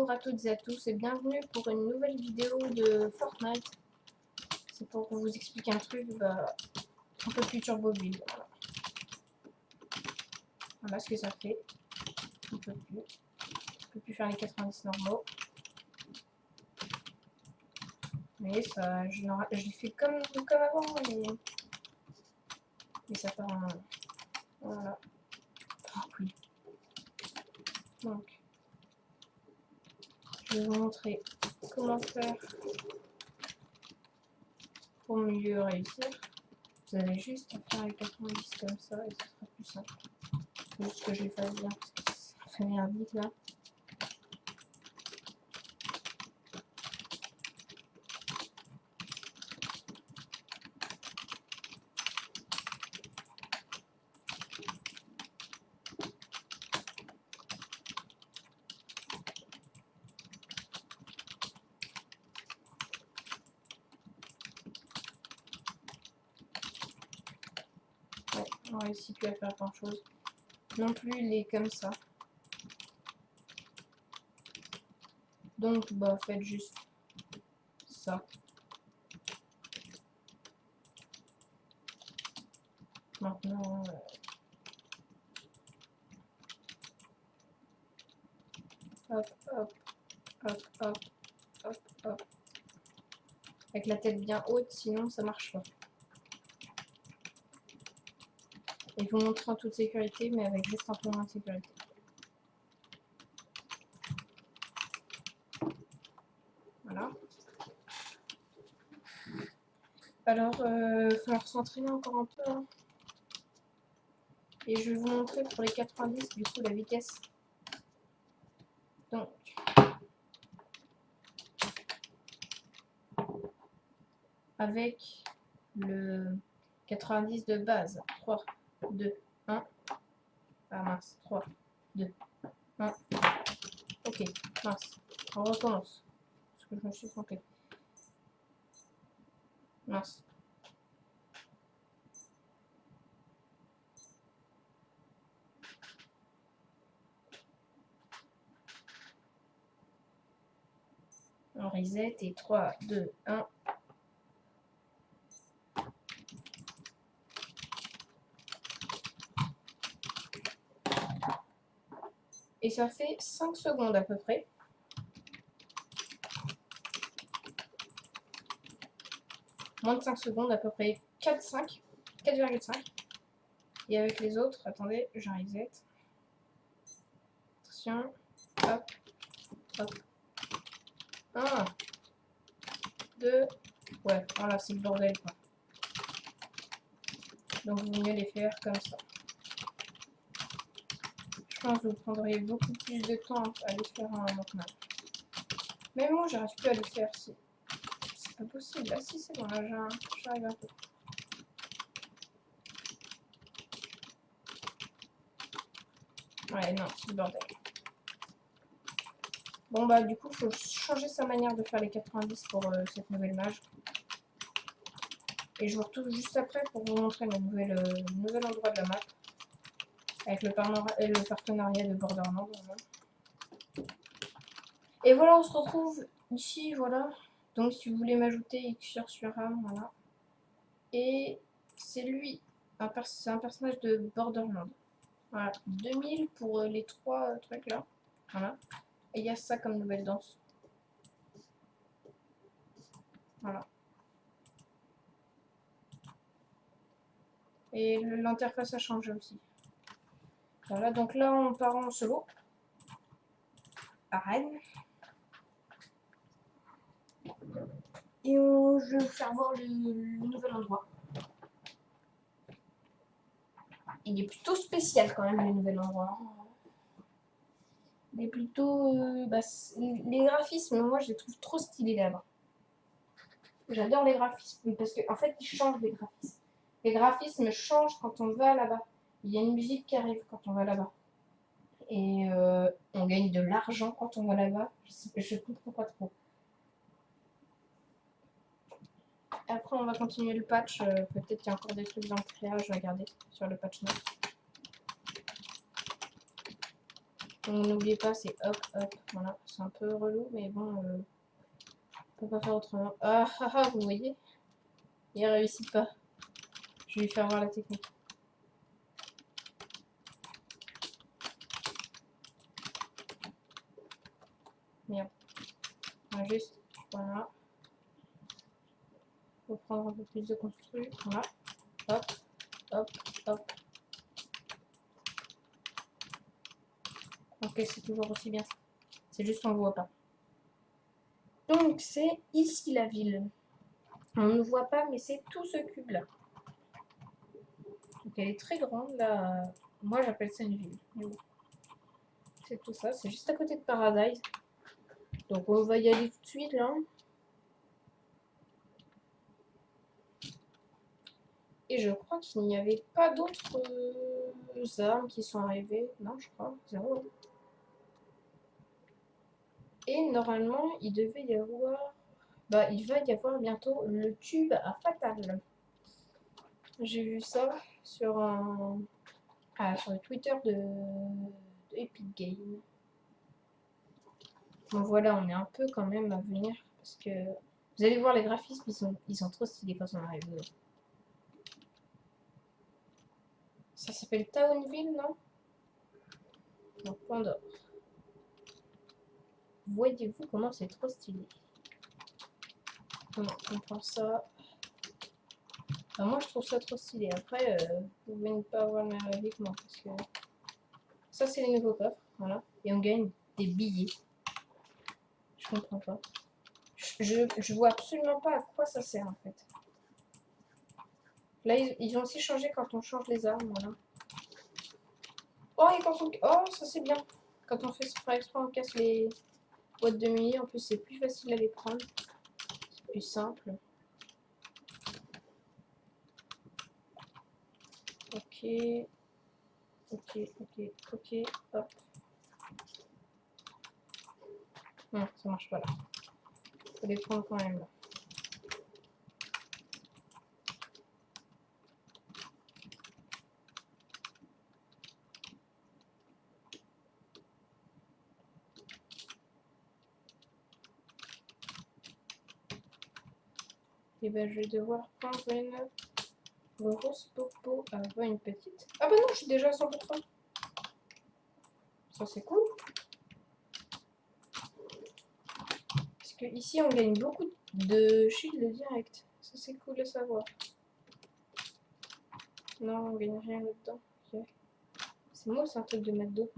Bonjour à toutes et à tous et bienvenue pour une nouvelle vidéo de Fortnite. C'est pour vous expliquer un truc un peu plus turbo build. Voilà ce que ça fait. On peut plus faire les 90 normaux. Mais ça, je l'ai fait comme avant et ça part en... Voilà. Ah oui. Donc, je vais vous montrer comment faire pour mieux réussir. Vous avez juste à faire les 90 comme ça et ce sera plus simple. C'est juste que je les fasse bien parce que ça fait merdique là. Ouais, on réussit plus à faire grand chose. Non plus les comme ça. Donc faites juste ça. Maintenant hop hop hop hop hop hop. Avec la tête bien haute, sinon ça marche pas. Et vous montrer en toute sécurité, mais avec juste un peu moins de sécurité. Voilà. Alors, il va falloir s'entraîner encore un peu. Hein. Et je vais vous montrer pour les 90, du coup, la vitesse. Donc, avec le 90 de base. 3, 2, 1. Ah mince, 3, 2, 1. Ok, mince. On recommence. Parce que je me suis trompée. Mince. On reset et 3, 2, 1. Et ça fait 5 secondes à peu près. Moins de 5 secondes, à peu près 4,5. Et avec les autres, attendez, je reset. Attention, hop, hop. 1, 2, ouais, voilà, c'est le bordel quoi. Donc il vaut mieux les faire comme ça. Je pense que vous prendrez beaucoup plus de temps à les faire en maintenant. Même moi, j'arrive plus à les faire. C'est pas possible. Ah si, c'est bon, là, j'arrive un peu. Ouais, non, c'est le bordel. Bon, du coup, il faut changer sa manière de faire les 90 pour cette nouvelle mage. Et je vous retrouve juste après pour vous montrer le nouvel endroit de la map. Avec le partenariat de Borderlands. Et voilà, on se retrouve ici, voilà. Donc si vous voulez m'ajouter Xur sur RAM, voilà. Et c'est lui, c'est un personnage de Borderlands. Voilà, 2000 pour les 3 trucs là. Voilà. Et il y a ça comme nouvelle danse. Voilà. Et l'interface a changé aussi. Voilà, donc là on part en solo. Arène. Et je vais vous faire voir le nouvel endroit. Il est plutôt spécial quand même le nouvel endroit. Il est plutôt... les graphismes, moi je les trouve trop stylés là-bas. J'adore les graphismes parce qu'en fait ils changent les graphismes. Les graphismes changent quand on va là-bas. Il y a une musique qui arrive quand on va là-bas. Et on gagne de l'argent quand on va là-bas. Je comprends pas trop. Après, on va continuer le patch. Peut-être qu'il y a encore des trucs dans le créage. Je vais regarder sur le patch note. Donc n'oubliez pas, c'est hop, hop. Voilà, c'est un peu relou, mais bon, on peut pas faire autrement. Ah ah ah, vous voyez? Il réussit pas. Je vais lui faire voir la technique. Merde. On va juste, voilà. Faut prendre un peu plus de construit. Voilà. Hop, hop, hop. Ok, c'est toujours aussi bien. C'est juste qu'on ne voit pas. Donc c'est ici la ville. On ne voit pas, mais c'est tout ce cube là. Donc elle est très grande là. Moi j'appelle ça une ville. C'est tout ça. C'est juste à côté de Paradise. Donc on va y aller tout de suite là. Et je crois qu'il n'y avait pas d'autres armes qui sont arrivées. Non, je crois. Zéro. Et normalement, il devait y avoir... Bah, il va y avoir bientôt le tube à Fatal. J'ai vu ça sur un... sur le Twitter de Epic Games. Bon voilà, on est un peu quand même à venir. Parce que... Vous allez voir les graphismes, ils sont trop stylés quand on arrive. Ça s'appelle Townville, non? Donc, point d'or. Voyez-vous comment c'est trop stylé. On prend ça. Enfin, moi je trouve ça trop stylé. Après, vous pouvez ne pas avoir le même avis que moi. Parce que ça, c'est les nouveaux coffres. Voilà. Et on gagne des billets. Je comprends pas. Je vois absolument pas à quoi ça sert en fait. Là, ils ont aussi changé quand on change les armes. Voilà. Oh, et quand on... Oh, ça c'est bien. Quand on fait ce faire exprès, on casse les boîtes de nuit. En plus, c'est plus facile à les prendre. C'est plus simple. Ok. Ok, ok, ok. Hop. Non, ça marche pas là. Faut les prendre quand même là. Et ben je vais devoir prendre une grosse popo avant une petite. Ah bah non, je suis déjà à 100%. Ça c'est cool. Parce que ici on gagne beaucoup de shield direct. Ça c'est cool à savoir. Non, on gagne rien là-dedans. Okay. C'est moi, c'est un truc de mettre d'eau.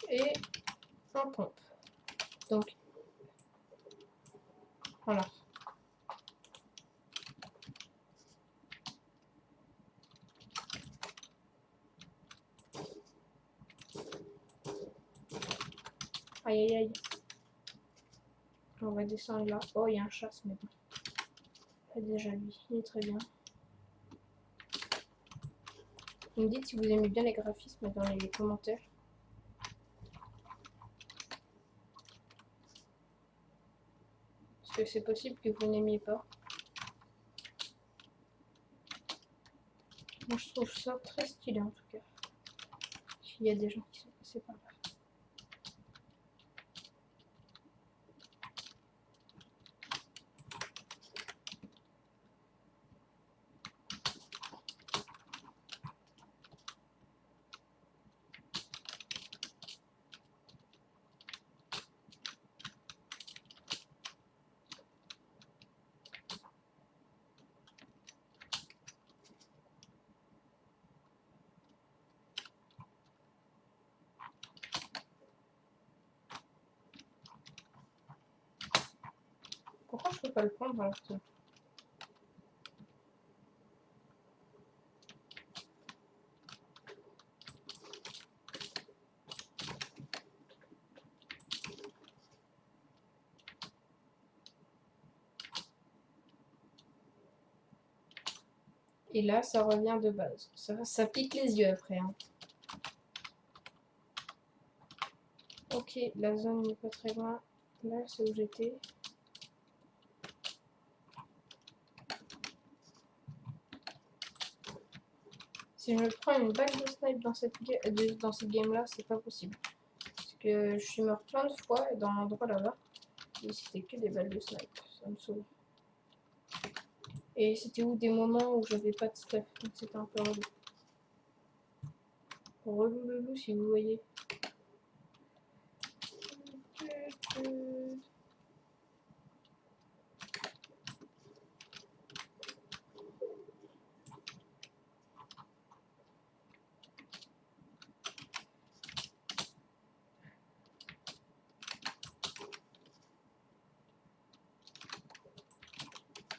Et un pompe. Donc voilà. Aïe aïe aïe. On va descendre là. Oh, il y a un chasse, mais bon. Déjà lui, il est très bien. Vous me dites si vous aimez bien les graphismes dans les commentaires. Parce que c'est possible que vous n'aimiez pas. Moi je trouve ça très stylé en tout cas. Il y a des gens qui sont passés par là. Pourquoi je peux pas le prendre alors que... Et là, ça revient de base. Ça pique les yeux après. Hein. Ok, la zone n'est pas très loin. Là, c'est où j'étais. Si je me prends une bague de snipe dans cette game là, c'est pas possible. Parce que je suis mort plein de fois dans l'endroit là-bas. Et c'était que des balles de snipe. Ça me sauve. Et c'était où des moments où j'avais pas de stuff. Donc c'était un peu relou. Relou le loup si vous voyez.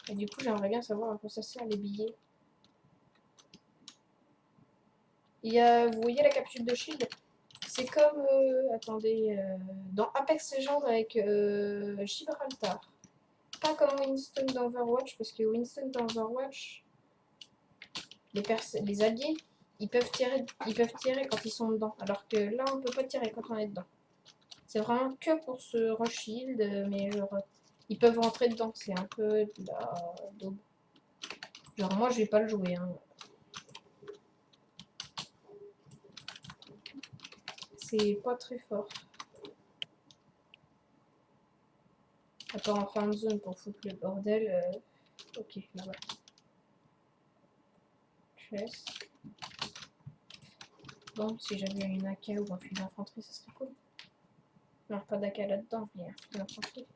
Et du coup, j'aimerais bien savoir à quoi ça sert les billets. Il y a, vous voyez la capsule de shield? C'est comme, attendez, dans Apex Legends avec Gibraltar. Pas comme Winston dans Overwatch, parce que Winston dans Overwatch, les alliés, ils peuvent tirer quand ils sont dedans. Alors que là, on peut pas tirer quand on est dedans. C'est vraiment que pour ce rush shield, mais genre, ils peuvent rentrer dedans. C'est un peu de la daube. Genre, moi, je vais pas le jouer. Hein. C'est pas très fort. Attends, en fin de zone pour foutre le bordel. Ok, là-bas. Je laisse. Bon, si j'avais une AK ou un fusil d'infanterie, ça serait cool. Non, pas d'AK là-dedans, mais un fusil d'infanterie.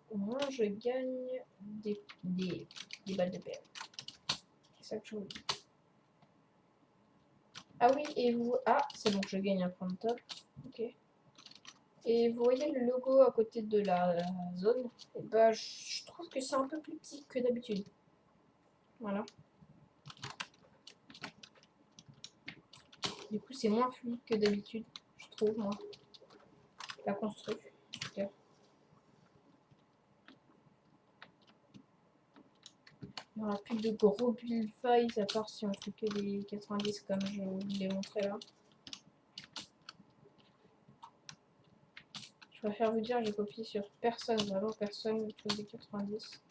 Au moins, je gagne des balles de PL. C'est ça que je vous dis. Ah oui, et vous... Ah, c'est bon, je gagne un point de top. Ok. Et vous voyez le logo à côté de la zone? Et bah, je trouve que c'est un peu plus petit que d'habitude. Voilà. Du coup, c'est moins fluide que d'habitude, je trouve, moi. La construction. Okay. Il n'y aura plus de gros build fights à part si on fait que des 90 comme je vous l'ai montré là. Je préfère vous dire, j'ai copié sur personne, vraiment personne, tous des 90.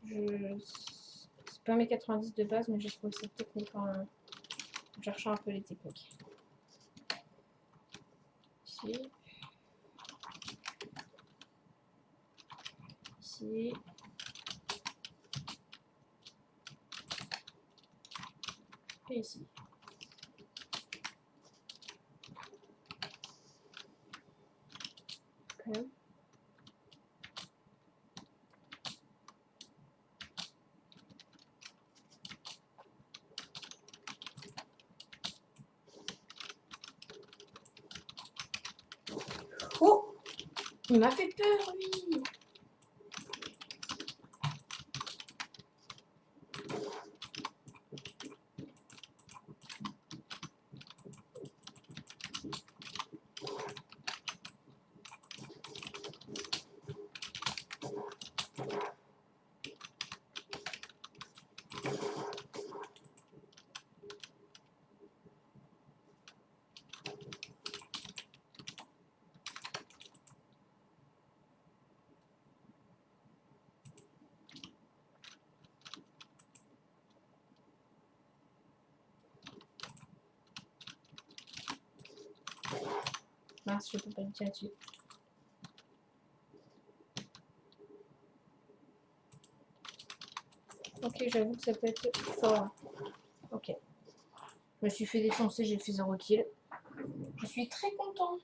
C'est pas mes 90 de base, mais j'ai trouvé cette technique en cherchant un peu les techniques. Ici. Ici. Et ici. Okay. Oh! Il m'a fait peur, lui! Mince, je peux pas le tirer dessus. Ok, j'avoue que ça peut être fort. Ok. Je me suis fait défoncer, j'ai fait 0 kill. Je suis très content.